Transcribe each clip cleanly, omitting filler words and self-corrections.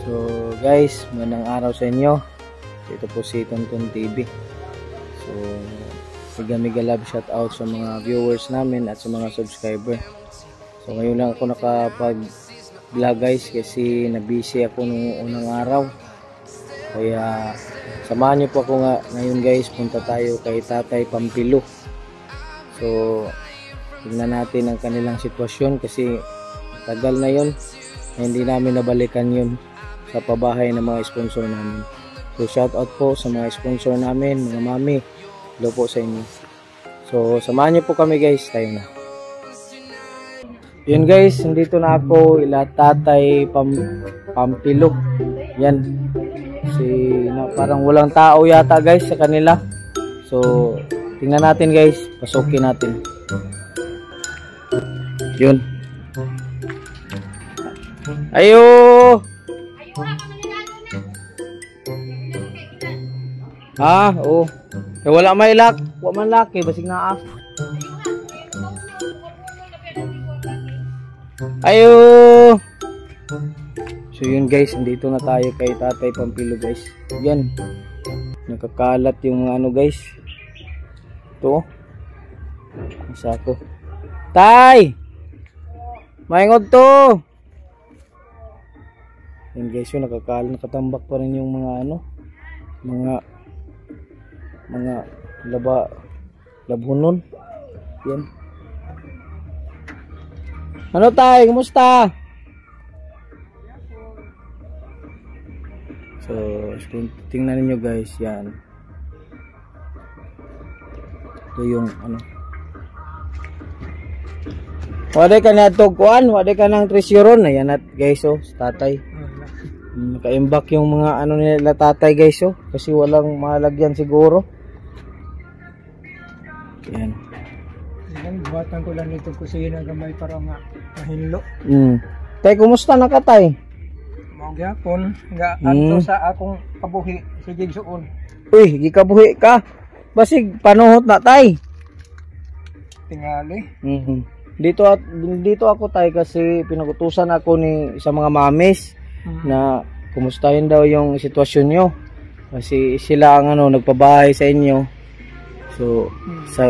So guys, magandang araw sa inyo. Ito po si Tonton TV. So mega love shout out sa mga viewers namin at sa mga subscriber. So ngayon lang ako nakapag vlog guys kasi na-busy ako nung unang araw. Kaya samahan niyo po ako ngayon guys, punta tayo kay Tatay Pampilo. So tingnan natin ang kanilang sitwasyon kasi tagal na yon, hindi namin nabalikan yun sa pabahay ng mga sponsor namin. So shout out po sa mga sponsor namin, mga mami, hello po sa inyo. So samahan niyo po kami guys, tayo na. Yun guys, nandito na ako ila Tatay Pampilo. Yan, parang walang tao yata guys sa kanila. So tingnan natin guys, pasukin natin. Yun. Ayo. Oh. Eh, wala may lock, wala man lock eh, basig na ah. Ayo. So yun guys, nandito na tayo kay Tatay Pampilo guys. Yan. Nakakalat yung mga ano guys. Ito. Isa ko. Tay! Maingod to! Yan guys, yun nakatambak pa rin yung mga ano, mga labhunon. Yan. Ano tay, kumusta? So, tingnan niyo guys, yan. Ito yung ano. Wala ka na tugkuan, wala ka ng treasuron. Ayan at guys, oh, tatay. Naka-imbak yung mga ano nila tatay guys, oh, kasi walang malagyan siguro. Yan. Yan, buhatan ko lang nito kusina gamay para mahinlo. Tay, kumusta na ka tay? Mga gyapon, nga adto sa akong kabuhi si Jigsuon. Uy, gikabuhi ka. Basig panuhot na tay. Tingali. Dito ako tay kasi pinagutusan ako ni sa mga mamis na kumustahin daw yung sitwasyon nyo kasi sila ang ano nagpabahay sa inyo. So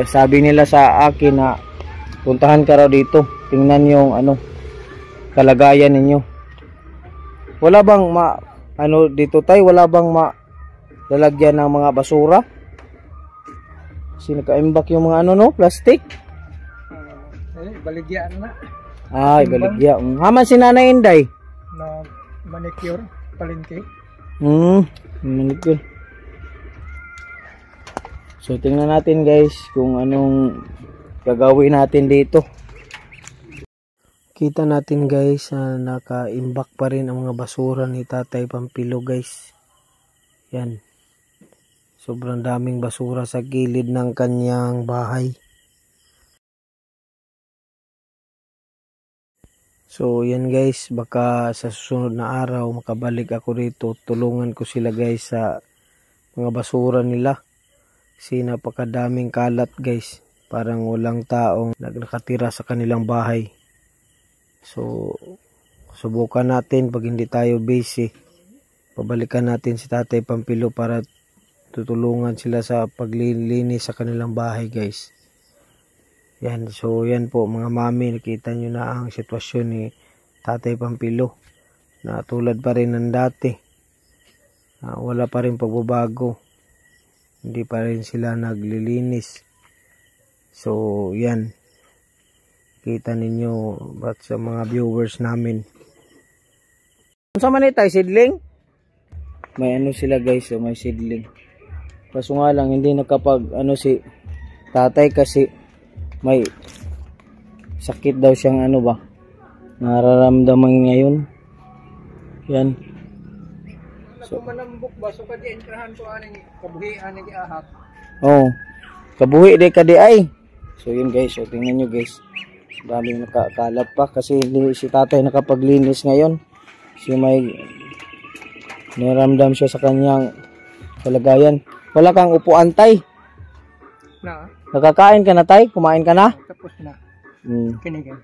sabi nila sa akin na puntahan ka raw dito, tingnan yung ano kalagayan ninyo. Wala bang ano dito tay, wala bang lalagyan ng mga basura? Kasi naka-imbak yung mga ano no, plastic. Baligya na. Ay, baligya. Haman si Nanay Inday na manicure, palengke. Manicure. So tingnan natin guys kung anong gagawin natin dito. Kita natin guys na naka-imbak pa rin ang mga basura ni Tatay Pampilo guys. Yan. Sobrang daming basura sa gilid ng kanyang bahay. So yan guys, baka sa susunod na araw makabalik ako rito, tulungan ko sila guys sa mga basura nila. Kasi napakadaming kalat guys, parang walang taong nakatira sa kanilang bahay. So subukan natin pag hindi tayo busy, pabalikan natin si Tatay Pampilo para tutulungan sila sa paglilinis sa kanilang bahay guys. Yan, so yan po mga mami, nakita nyo na ang sitwasyon ni Tatay Pampilo na tulad pa rin ng dati. Wala pa rin pagbabago, hindi pa rin sila naglilinis. So yan, kita ninyo at sa mga viewers namin. Sa manitay sidling? May ano sila guys, so may sidling. Kaso nga lang hindi nakapag ano si tatay kasi may sakit daw siyang ano ba nararamdaman ngayon. Yan. So manambok ba so kadi entrahan ko aning kabuhi aning giahak. Oh. Kabuhi de kadi ay. So yun guys, so tingnan niyo guys. Daming nakakalat pa kasi hindi si tatay nakapaglinis ngayon. Si may naramdam siya sa kanyang kalagayan. Wala kang upuan tay. Na. Nakakain ka na tay? Kumain ka na? Tapos na. Kinigan.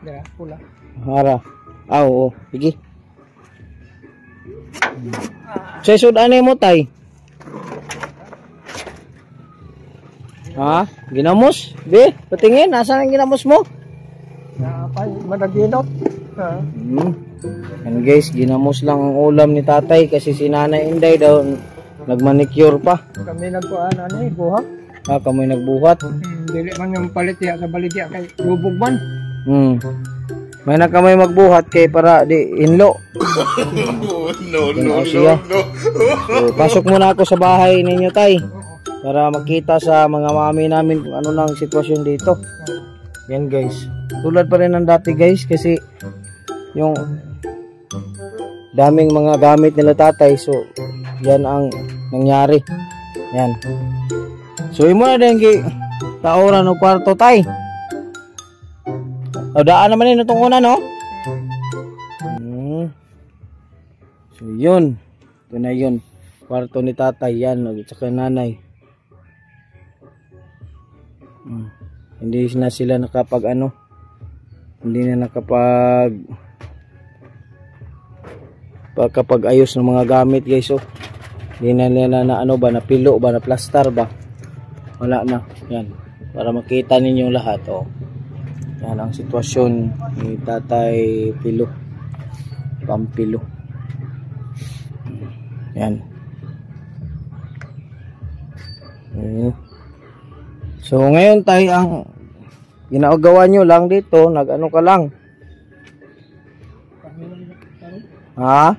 Dara, pula. Hara. Oo. Sige. Sa sudan mo tay. Ha? Ginamos? Be, patingin, nasaan ang ginamos mo? Madaginot. Ha? And guys, ginamos lang ang ulam ni tatay kasi si Nanay Inday daw nagmanicure pa. Kami nagkuhan buhak. Kamoy nagbuhat. Dili man yung palit ya sa baligya kay lubog man. May na kamay magbuhat kay para di inlo. No. So, pasok muna ako sa bahay ninyo tay para makita sa mga mami namin kung ano nang sitwasyon dito. Yan guys. Tulad pa rin ng dati guys kasi yung daming mga gamit nila tatay, so yan ang nangyari. Yan. So imo na din gi taoran o kwarto tay. O daan naman yun itong una no. So yun. Ito na yun. Kwarto ni tatay yan at saka nanay. Hindi na sila nakapag ano. Hindi na nakapag ayos ng mga gamit guys. So hindi na nila na ano ba, na pilo ba, na plaster ba, wala na. Yan para makita ninyo lahat. Yan ang sitwasyon ni Tatay Pilo Pampilo. Yan. So ngayon tayo ang ginagawa nyo lang dito, nag-ano ka lang. Ha?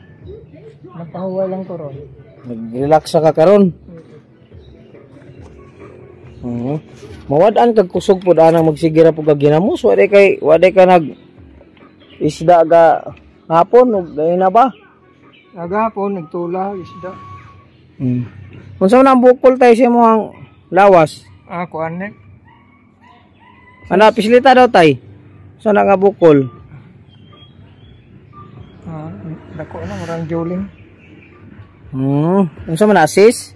Nagpahuway lang ko ron. Nag-relax ka karon. Mawadaan kag kusog pud ana magsigira pud kag ginamos, waday ka nag isda ga hapon ug na ba? Agapon nagtula isda. Unsa man ang bukol tay sa imong lawas? Kuan ni. Ana pislita daw tay. Sana nga bukol? Dako na murang juling. Unsa man asis?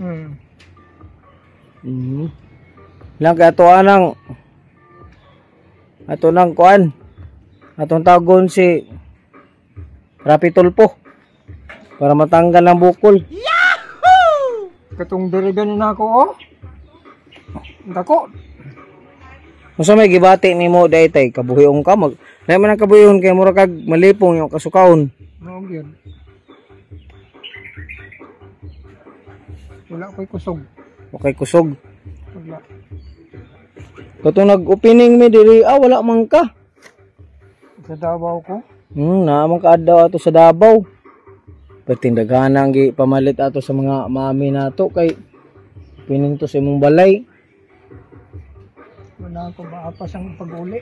Lang kay ato nang kuan. Atong tagon si Rapitulpo para matanggal ang bukol. Yahoo! Katong dirigan na ako Dako. Unsa may gibati nimo daytay kabuhiong ka mag. Nay man ang kabuhihon kay mura kag malipong yung kasukahon. Gyud. Wala ko'y kusog. Okay kusog. Wala. Katong nag-opening mi diri, wala man ka. Sa Davao ko. Naamang kaadlaw ato sa Davao. Pertindaghan ang pamalit ato sa mga mami nato kay pining to sa imong balay. Wala ko maapas ang pag-uli.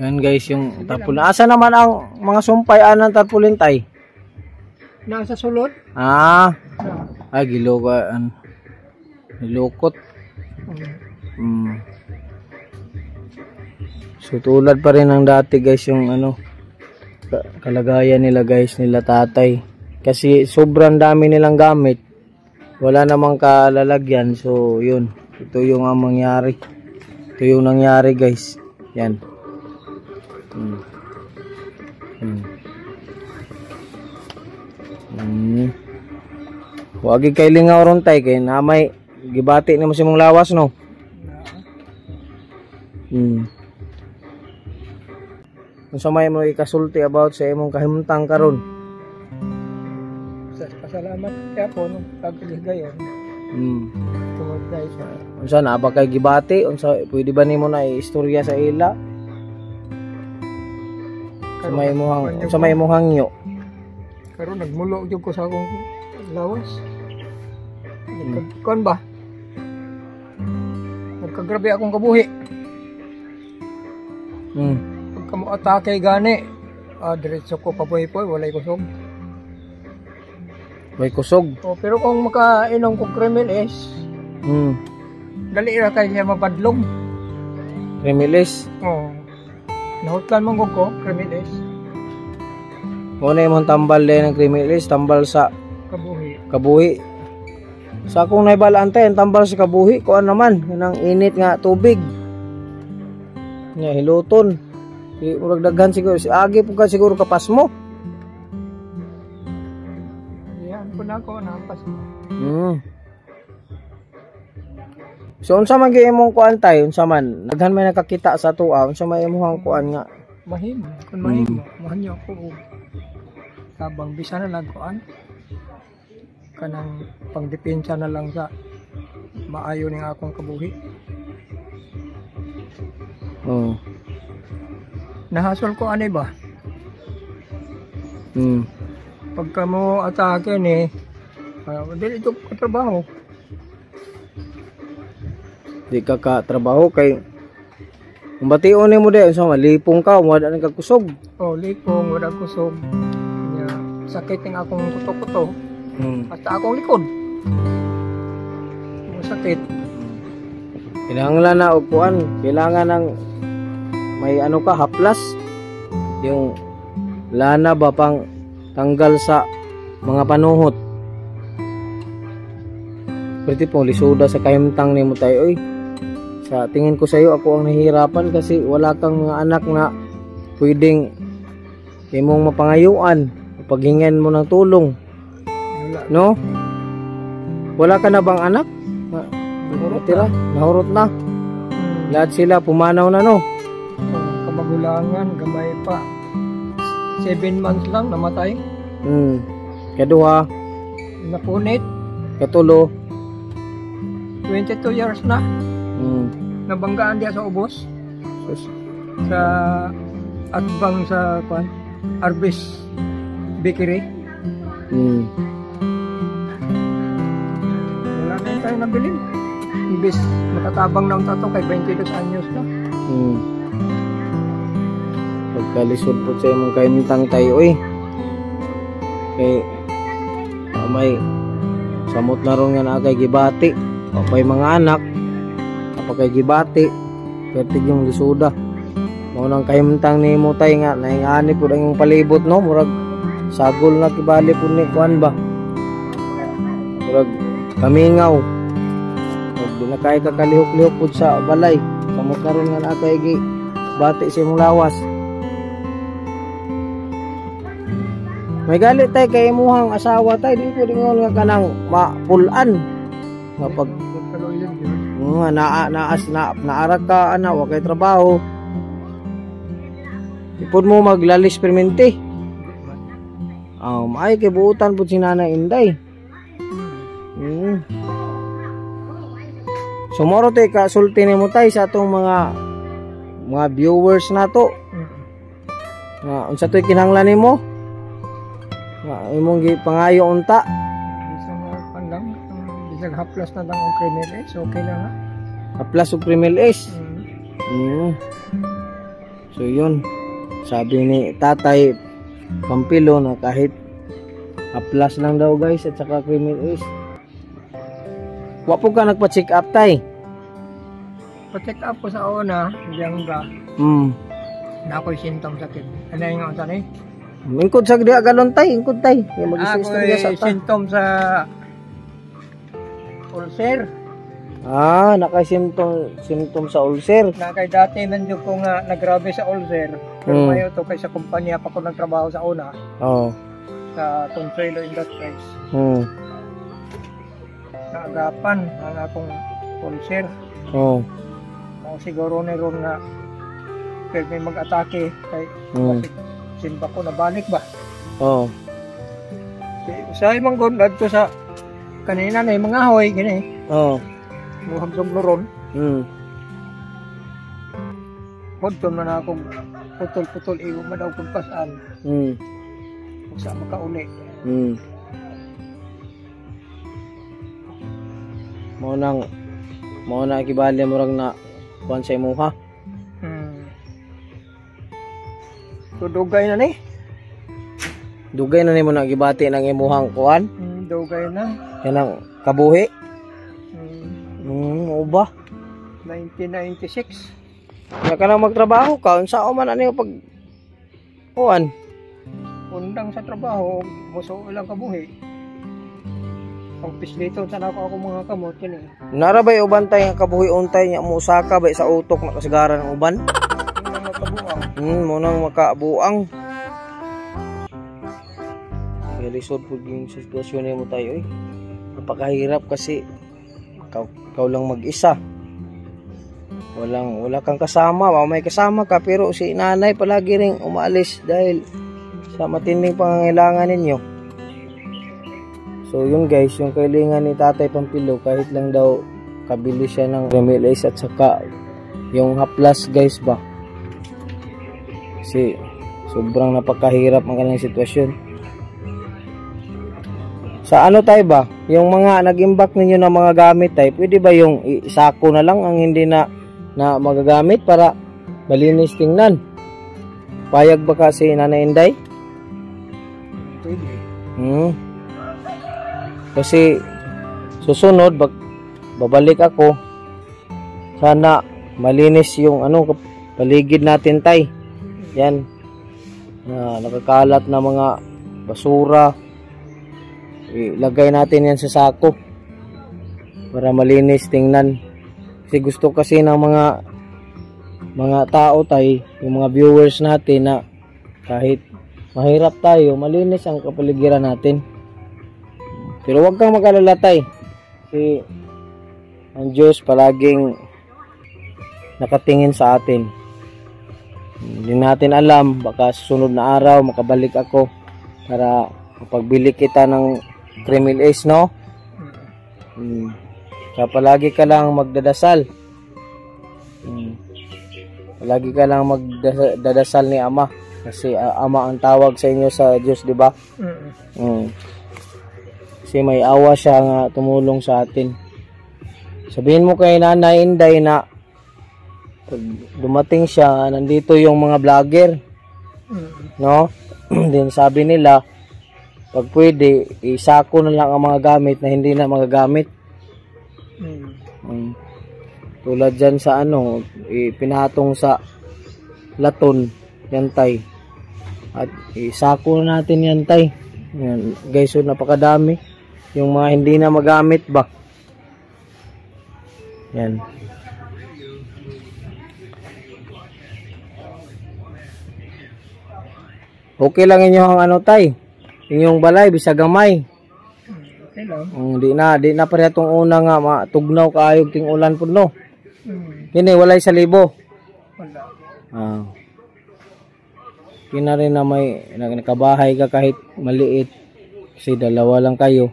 Yan guys yung tarpaulin. Asa naman ang mga sumpay anang tarpaulin tay? Nasa sulod? Ay gilogan. Nilukot. So tulad pa rin ng dati guys yung ano kalagayan nila guys, nila tatay. Kasi sobrang dami nilang gamit. Wala namang kalalagyan. So yun. Ito yung ang mangyari. Ito yung nangyari guys. Yan. Wagi kay lingaw ron tay kay namay gibati ni mo si mong lawas no. Unsa may mo ikasulti about sa imong kahimtang karon? Pasalamat kay ako nung pagkaligayon. Tungod guys. Unsa na ba kay gibati? Unsa pwede ba nimo na istorya sa ila? Sa may mo hangyo. Karon nagmulo jud ko sa akong lawas. Kon ba? Nagkagrabe akong kabuhi. Pagka mo atake gani, diretso ko pabuhi-poy, walay kusog. May kusog. Pero kung makainom ko Kremilis, dali ra kay siya mapadlog. Kremilis? Nahutlan man ko Kremilis. Muna yung tambal din ng Kremilis, tambal sa kabuhi. Sa akong naibalaan tayo, tambal sa kabuhi, kuan naman, yun ang init nga tubig. Nga, hiluton. Urag daghan siguro, agi po ka siguro kapas mo. na ako nampas. So unsa man gyud imong kuan tay, unsa man daghan may nakakita sa tuwa, unsa may imong kuan nga Mahimo, kun mahimo, mahanyo ko tabang bisa na lang kuan. Kanang pangdepensa na lang sa maayo ning akong kabuhi. Nahasol ko ani ba? Pagka mo atake ni dili ito trabaho. Di ka trabaho kay kung bation ni mo di unsa malipong ka wala nang kakusog. Lipong wala kusog. Ya, sakit ning akong kuto-kuto. Basta akong likod. Sakit. Kailangan na og kuan, kailangan ng may ano ka haplas. Yung lana ba pang tanggal sa mga panuhot. Pwede pong lisuda sa kahimtang nimo tayo oy. Sa tingin ko sa iyo ako ang nahihirapan kasi wala kang mga anak na pwedeng imong mapangayuan, paghingan mo ng tulong. No? Wala ka na bang anak? Nahurot na. Lahat sila pumanaw na no. Kamagulangan, gamay pa. 7 months lang namatay. Kaduha. Napunit. Katulo. 22 years na. Nabanggaan diya sa ubos. Sa atbang sa Arbis Bakery. Wala na tayo nabilin. Imbis matatabang na ang tato kay 22 anyos na. Pagkalisod po sa imong kahimtang tayo eh. Kay may samot na ron nga na kay gibati. Papay mga anak. Kapag kay gibati. Pertig yung lisuda. Maunang kahimtang ni mo tayo nga. Naingani po ang palibot no. Murag sagol na kibali po ni kuan ba. Murag kamingaw. Di na kaya kakalihok-lihok po sa balay. Samot na ron nga na kay gibati sa imong lawas. May galit tay kay imuhang asawa tay di ko dingon nga kanang mapulan nga pag naarag ka ana wa kay trabaho ipod mo maglalis permente ay kay buutan pud si Nanay Inday. Sumoro tay ka sulti nimo tay sa atong mga viewers nato nga unsa toy kinahanglan nimo imong pangayo unta isang lang isang haplas na lang ang criminal is okay lang ha haplas og criminal is so yun sabi ni Tatay Pampilo na kahit haplas lang daw guys at saka criminal is wa po ka nagpa-check up tay pa-check up ko sa una diyan ba na ako'y symptom sakit ano yung nga sanay ingkod sa diya galon tay, ingkod tay. Kaya mag-istorya sa ta. Symptom sa ulcer. Naka-symptom sa ulcer. Nakay dati man jud ko nga nagrabe sa ulcer. Pero mayo to kay sa kumpanya pa ko nagtrabaho sa una. Sa Consuelo Industries. Naagapan ang akong ulcer. Siguro na ron nga kaya may mag-atake kay simba ko nabalik ba? Sa imong gon adto sa kanina na mga hoy gini. Muhamsog noron. Pudton man ako putol-putol igo man daw pagpasan. Sa makauli. Mao nang kibali mo rang na kuan sa imo ha. Dugay na ni. Dugay na ni mo nagibati ng imuhang kuan? Dugay na. Kanang kabuhi? Oo ba? 1996. Kaya ka nang magtrabaho ka, unsa man ano pag kuan? Undang sa trabaho, muso ilang kabuhi. Ang pislito sa nako ako mga kamot kini. Nara bay uban tay nga kabuhi untay nya mo usaka bay sa utok na kasagaran ng uban? Mo nang makabuang. lisod po yung sitwasyon mo tayo eh. Napakahirap kasi ikaw lang mag-isa. Wala kang kasama, may kasama ka pero si nanay palagi ring umalis dahil sa matinding pangangailangan ninyo. So yun guys, yung kailangan ni Tatay Pampilo, kahit lang daw kabili siya ng Remel-Ace at saka yung haplas guys ba. Kasi sobrang napakahirap ang kanilang sitwasyon. Sa ano tayo ba? Yung mga nag-imbak ninyo ng mga gamit tayo, pwede ba yung isako na lang ang hindi na magagamit para malinis tingnan? Payag ba kasi Nanay Inday? Pwede. Kasi susunod babalik ako, sana malinis yung paligid natin tay. Yan, nakakalat na mga basura, ilagay natin yan sa sako para malinis tingnan. Kasi gusto kasi ng mga tao tay, yung mga viewers natin, na kahit mahirap tayo, malinis ang kapaligiran natin. Pero wag kang mag-alala tay, kasi ang Diyos palaging nakatingin sa atin. Hindi natin alam, baka susunod na araw makabalik ako para mapagbili kita ng Remel-Ace, no? Kaya palagi ka lang magdadasal. Palagi ka lang magdadasal ni Ama, kasi Ama ang tawag sa inyo sa Diyos, di ba? Kasi may awa siya nga tumulong sa atin. Sabihin mo kay Nanay Inday na pag dumating siya, nandito yung mga vlogger, no? Din sabi nila, pag pwede, isako na lang ang mga gamit na hindi na magagamit. Tulad dyan sa pinatong sa laton, yan tay. At isako na natin yan tay. Yan, guys, so napakadami. Yung mga hindi na magamit ba. Yan. Okay lang inyong tay. Inyong balay bisag gamay. Okay lang. Di na pareha tong una nga matugnaw kaayog ting ulan pud no. Kini walay sa libo. Wala. Kina rin na may nakabahay ka kahit maliit. Kasi dalawa lang kayo.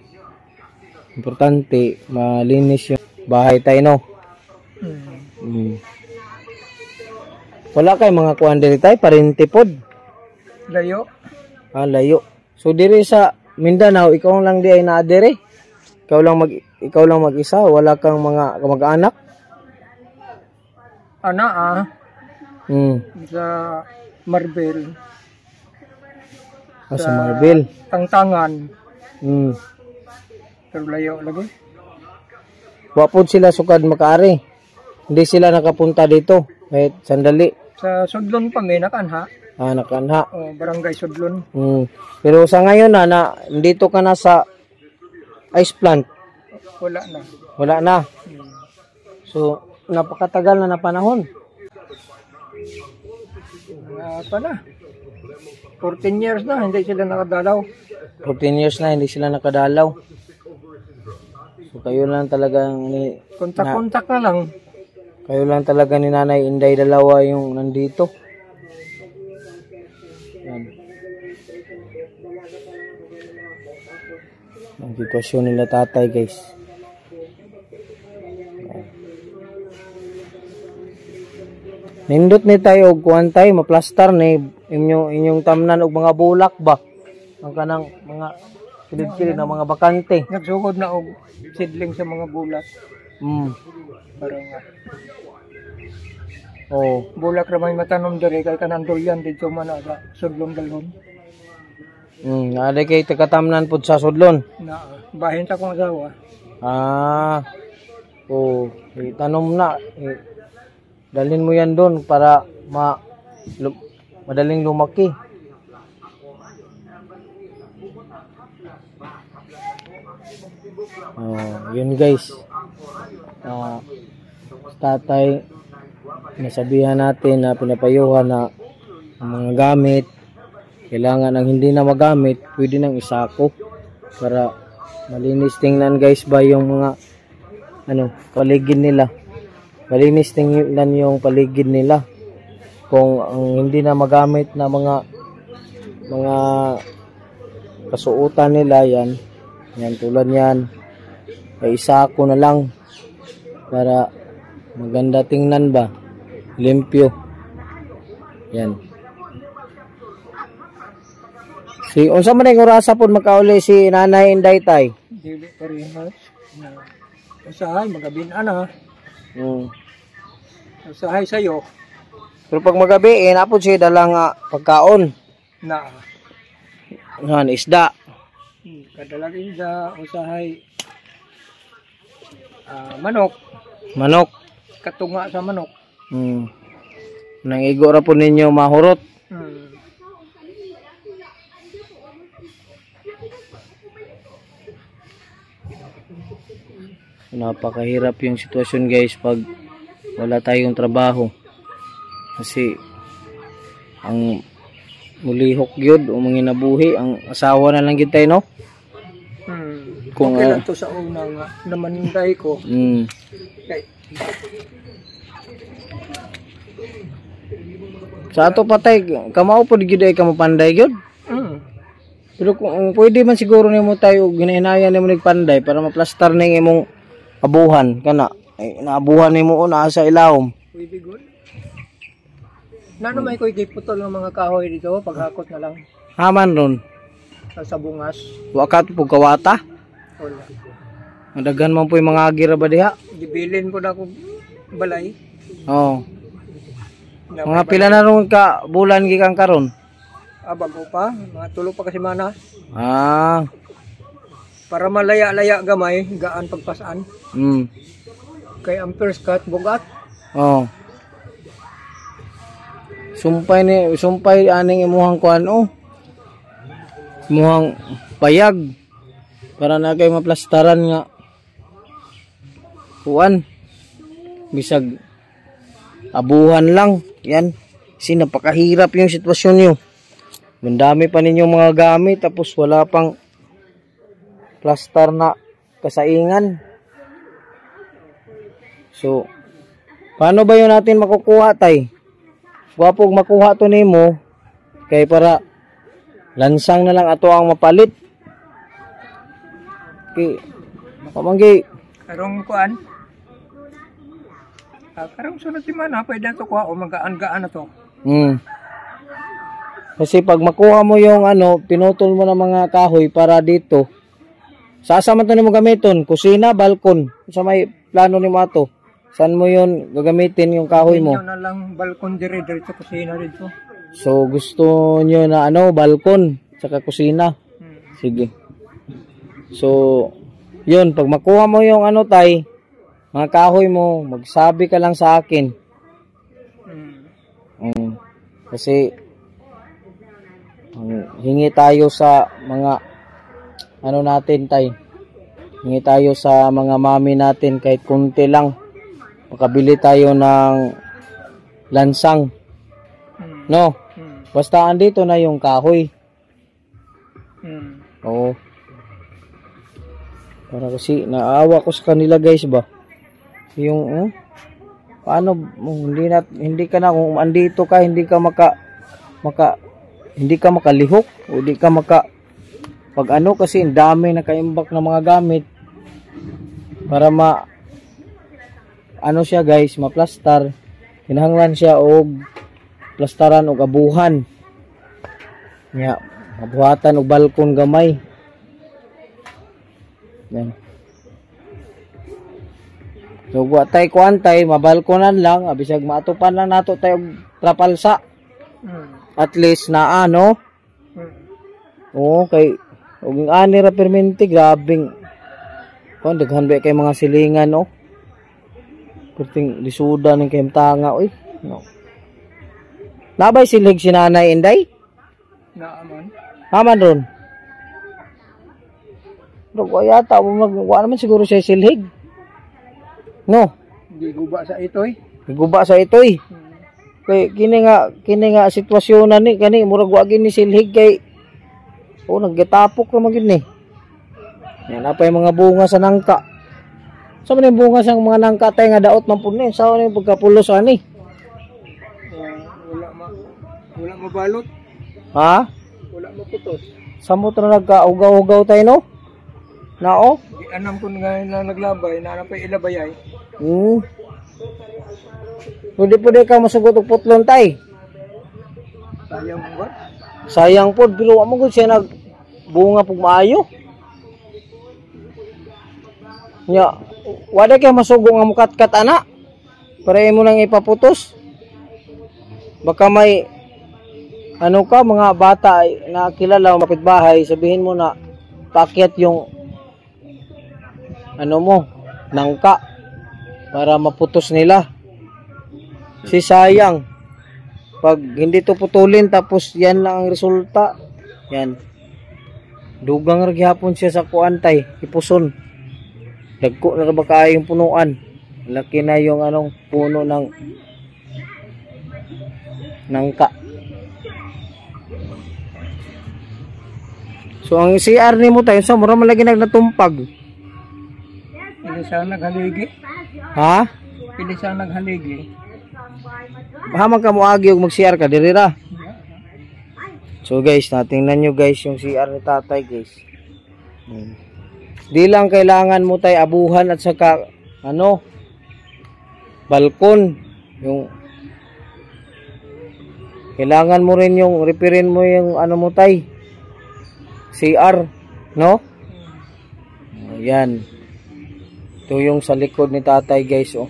Importante malinis yung bahay tayo no. Wala kay mga kuan diri tay parinti pod. Layo. Layo. So diri sa Mindanao, ikaw lang di ay naadere. Ikaw lang mag-isa, wala kang mga kamag-anak. Sa Marbel. Sa Marbel. Tangtangan. Pero layo lagi. Wapod sila sukad makaari. Hindi sila nakapunta dito. Kahit sandali. Sa Sudlon pa may nakanha. Nakanha. Barangay Sudlon. Pero sa ngayon na dito ka na sa ice plant. Wala na. So, napakatagal na panahon. Pala. 14 years na hindi sila nakadalaw. 14 years na hindi sila nakadalaw. So, kayo lang talagang kontak na lang. Kayo lang talaga ni Nanay Inday dalawa yung nandito. Yan. Ang sitwasyon nila tatay guys. Nindot ni tayo og kuan tay maplastar ni inyong tamnan og mga bulak ba. Ang kanang mga kilid-kilid na mga bakante. Nagsugod na og seedling sa mga bulak. Parang bulak ra may matanom diri kay kanang dulyan dito man sa Sudlon dalhon. Ada kay tagatamnan pud sa Sudlon. Bahin sa kong asawa. Tanom na. Dalhin mo yan doon para madaling lumaki. Yun guys. Tatay, nasabihan natin na pinapayuhan na ang mga gamit Kailangan ang hindi na magamit, pwede nang isako para malinis tingnan guys ba yung mga paligid nila. Malinis tingnan yung paligid nila. Kung ang hindi na magamit na mga kasuotan nila yan tulad yan, ay isako na lang para maganda tingnan ba, limpyo. Yan. Unsa man ang orasa pod makauli si Nanay Inday tay? Dili parehas. Usahay magabin ana. Usahay sayo. Pero pag magabi napod siya dalang pagkaon. Na. Isda. Kadalag isda, usahay manok. Manok. Katunga sa manok. Nang igo ra po ninyo mahurot. Napakahirap yung sitwasyon guys pag wala tayong trabaho. Kasi ang mulihok gyud o manginabuhi ang asawa na lang gid tayo, no? Kung okay lang to sa una nga namanday ko. Okay. Sa ato patay, kamao pod gyud ay kamapanday gyud. Pero kung pwede man siguro nimo tayo ginahinayan nimo nigpanday para maplastar ning imong abuhan kana. Ay naabuhan nimo una sa ilawom. Pwede good. Nano may koy giputol ng mga kahoy dito paghakot na lang. Haman ron. Sa bungas. Wa ka pug kawata. Wala. Madagan man po yung mga agira ba diha? Gibilin ko na akong balay. Oo. Mga pila na ron ka bulan gikan karon? Bago pa, mga tulo pa kasi mana. Para malaya-laya gamay, gaan pagpasaan. Kay ang first cut, bugat. Oo. Sumpay aning imuhang kuan imuhang payag para na kay maplastaran nga kuan bisag abuhan lang yan. Kasi napakahirap yung sitwasyon niyo. Mandami pa ninyo mga gamit tapos wala pang plastar na kasaingan. So paano ba yun natin makukuha tay? Wapog makuha to nimo kay para lansang na lang ato ang mapalit. Okay. Pamanggi. Karong kuan. Karong sunod si mana pwede to kuha o magaan-gaan na to. Kasi pag makuha mo yung pinutol mo ng mga kahoy para dito. Saan man to nimo gamiton? Kusina, balkon. Sa may plano nimo ato. Saan mo yun gagamitin yung kahoy mo? Inyo na lang balkon dito sa kusina dito. So gusto nyo na balkon saka kusina. Sige. So yun, pag makuha mo yung tay, mga kahoy mo, magsabi ka lang sa akin. Kasi hingi tayo sa mga natin tay. Hingi tayo sa mga mami natin kahit kunti lang. Makabili tayo ng lansang. No? Basta andito na yung kahoy. Oo. Para kasi naawa ko sa kanila guys ba. Yung paano hindi ka na kung andito ka hindi ka hindi ka makalihok o hindi ka pag kasi ang dami nakaimbak na mga gamit para siya guys, maplastar. Kinahanglan siya og plastaran og abuhan. Nya, abuhatan og balkon gamay. Yan. So, tay kuantay, mabalkonan lang, abisag maatupan lang nato tayo og trapalsa. At least na Oo, kay og ani ra permente grabing. Kon daghan ba kay mga silingan Kurting lisuda ng kayong tanga, oy. No. Nabay silig si Nanay Inday? Naaman. Haman ron. Pero yata, wala naman siguro siya silhig. No? Hindi guba sa itoy. Guba sa itoy. Kay kini nga sitwasyon na ni kani murag wa gini silhig kay naggatapok ra magid ni. Yan apa yung mga bunga sa nangka. Sa man yung bunga sa mga nangka tay nga daot man pud ni. Sa ni pagkapulos ani. Wala mabalot. Ha? Wala maputos. Samot na nagka-ugaw-ugaw tayo no? Nao? Di anam ko nga na naglabay, na pa ilabay ay. Pwede ka masugot og putlon tay. Sayang mo ba? Sayang pod pero amo gud siya nagbunga pug maayo. Nya, wala kay masugo nga mukat-kat ana. Para imo nang ipaputos. Baka may mga bata na kilala o mapitbahay, sabihin mo na paakyat yung nangka para maputos nila. Si sayang pag hindi to putulin tapos yan lang ang resulta. Yan. Dugang ra gihapon siya sa kuantay, ipuson. Dagko na ba kaayo yung punuan. Laki na yung puno ng nangka. So ang CR ni mo tayo sa mura malagi nagnatumpag. Pili siya naghaligi. Ha? Pili siya naghaligi. Hamang ka mo agi og mag-CR ka diri ra. So guys, natingnan nyo guys yung CR ni tatay guys. Di lang kailangan mo tay abuhan at saka balkon. Yung kailangan mo rin yung repairin mo yung mo tay CR, no? Ayan. Ito yung sa likod ni tatay guys, oh.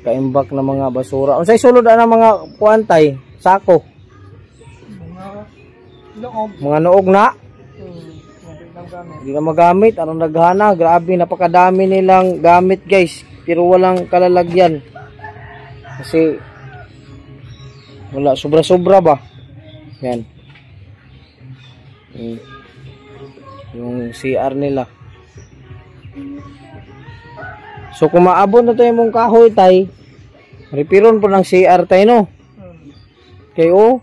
Kaimbak na mga basura. Unsay sulod ana mga kuantay, sako. Mga noog na. Hindi na magamit, anong naghana, grabe napakadami nilang gamit guys, pero walang kalalagyan. Kasi wala, sobra-sobra ba? Yan. Yung CR nila. So kung maabot na tayo mong kahoy tay, repiron po ng CR tayo no. Kaya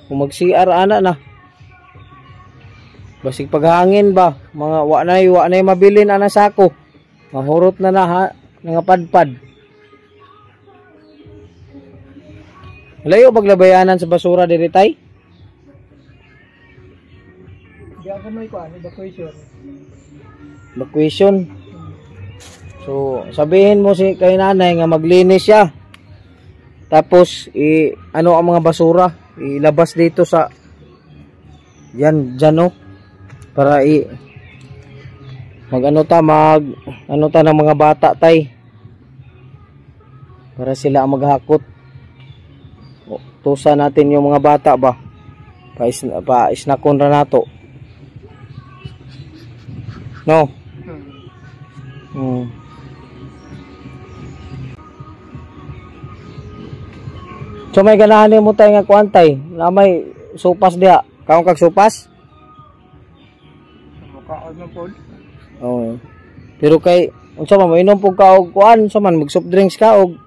kung mag CR ana na. Basig paghangin ba, mga wa na mabilin ana sako. Mahurot na nga padpad. Layo paglabayanan sa basura diri tay. Di ako may evacuation. So, sabihin mo kay nanay nga maglinis siya. Tapos, ang mga basura, ilabas dito sa dyan no. Para ng mga bata tay. Para sila ang maghakot. Tusa natin yung mga bata ba. Pa-isnakon ra nato. No. So may ganahan mo tayo nga kuantay na may supas diha. Kaon kag supas? Makaon na po. Oo. Pero kay unsa man mainom pug ka og kuan, unsa man mag soft drinks ka og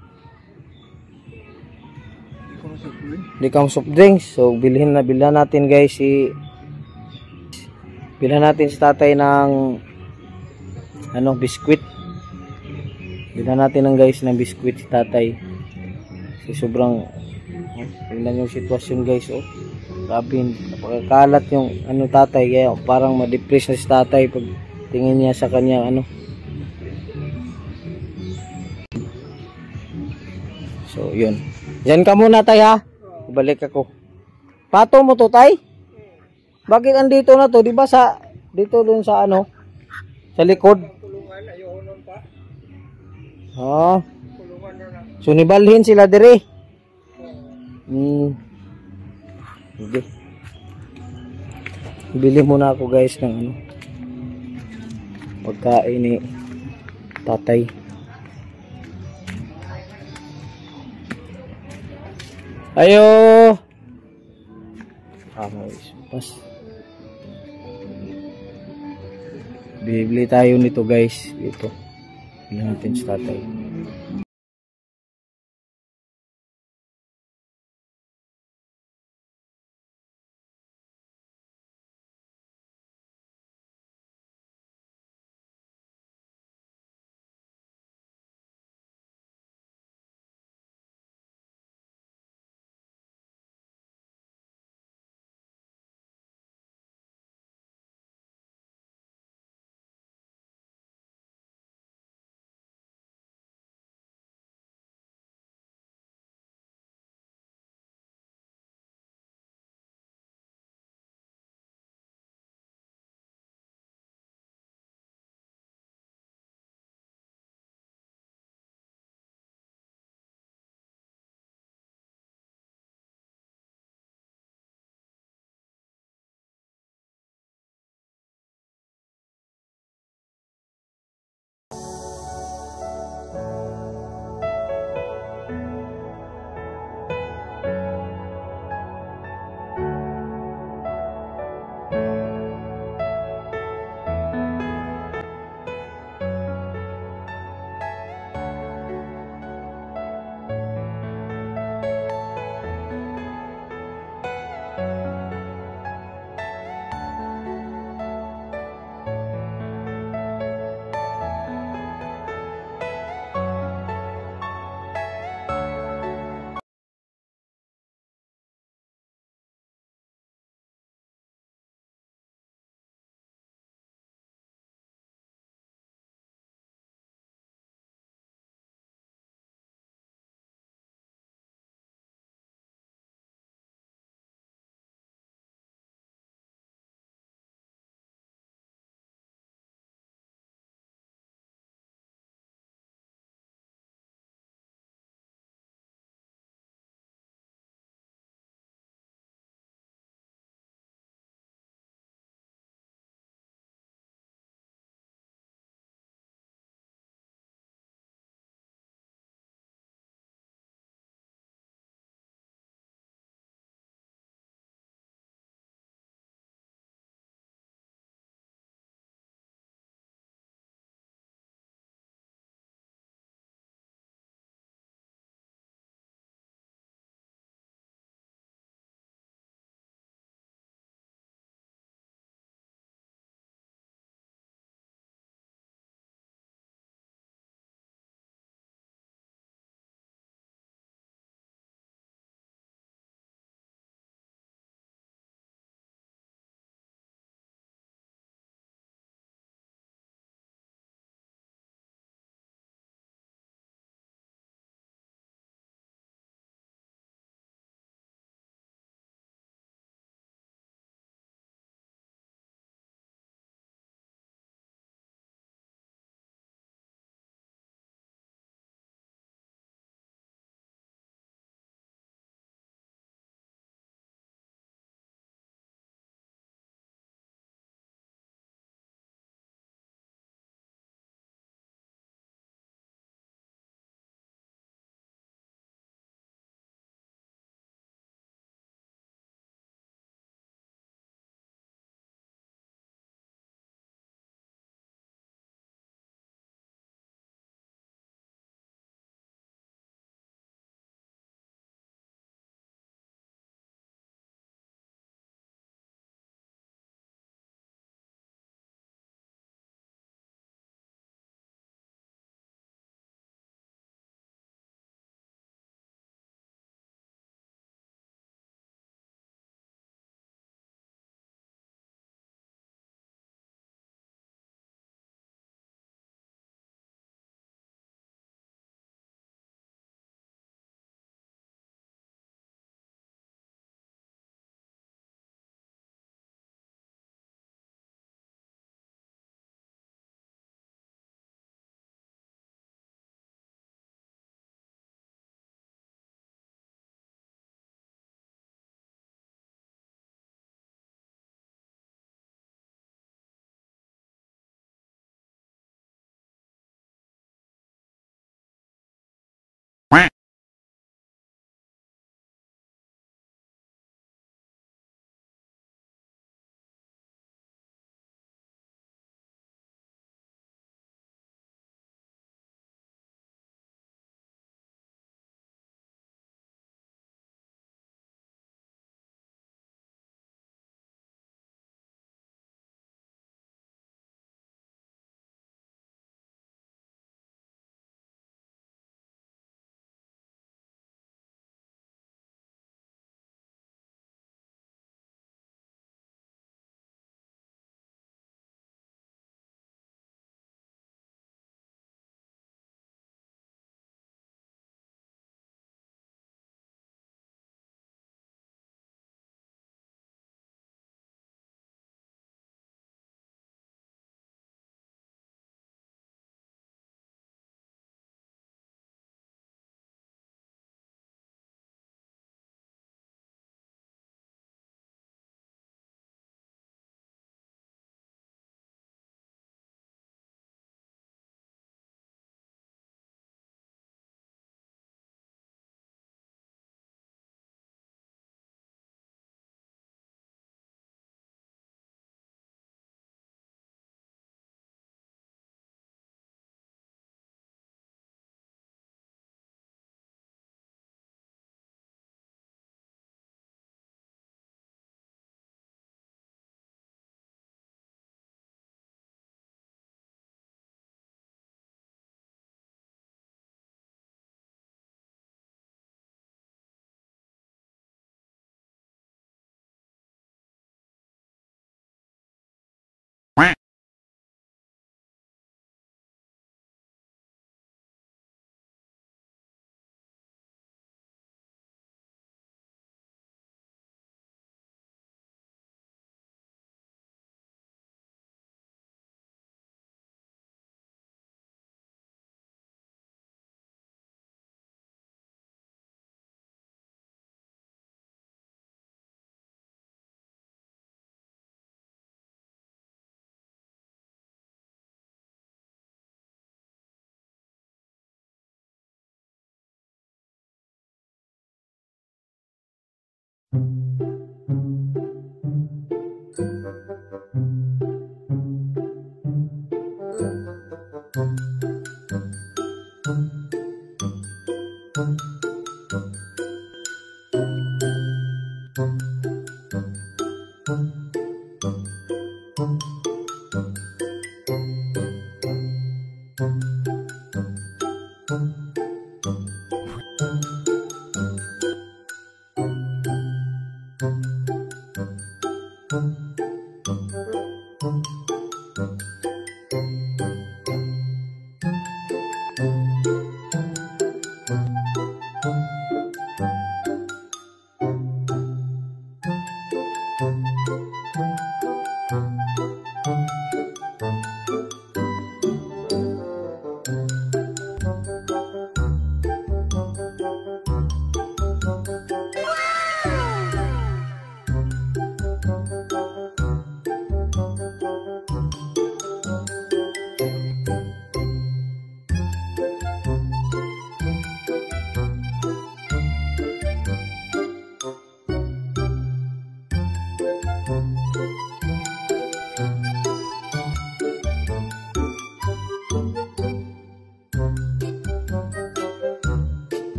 di ka soft drinks. So bilhin natin guys bilhan natin si tatay ng biskwit. Bilhan natin guys ng biskwit si tatay. Kasi sobrang tingnan yung sitwasyon guys, oh. Grabe, napakakalat yung tatay, kaya parang ma-depress na si tatay pag tingin niya sa kanya So yun, yan ka muna tay ha, balik ako. Pato mo to tay? Bakit andito na to? Di ba dito dun sa sa likod? Ayoko nun pa. So nibalhin sila dire. Okay. Bili muna ako guys ng pagkain ni tatay. Ayo. Pas. Bibili tayo nito guys. Ito. Bilhin natin sa tatay.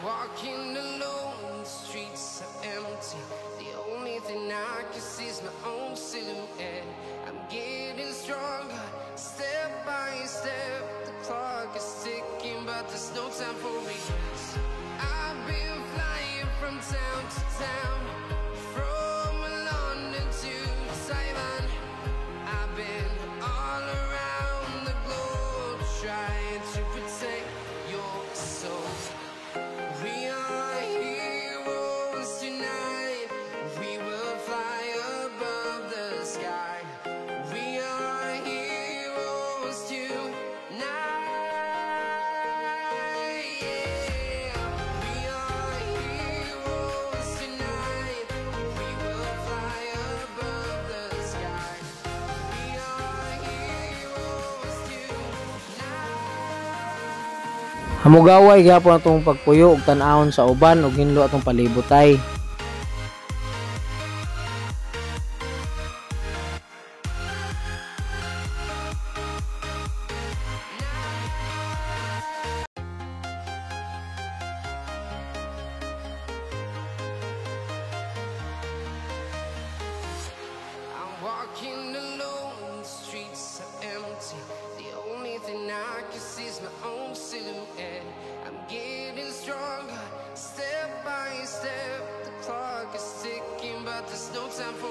Walking alone, the streets are empty. The only thing I can see is my own silhouette. I'm getting stronger, step by step. The clock is ticking, but there's no time for regrets. I've been flying from town to town, from London to Taiwan. I've been all around the globe, trying to protect your soul. We are heroes tonight. We will fly above the sky. We are heroes tonight. Yeah. We are heroes tonight. We will fly above the sky. We are heroes tonight. Hamugaway gyapon atong pagpuyo ug tan-awon sa uban ug hinlo atong palibotay. I'm walking alone, the streets are empty. The only thing I can see is my own silhouette. I'm getting stronger, step by step. The clock is ticking, but there's no time for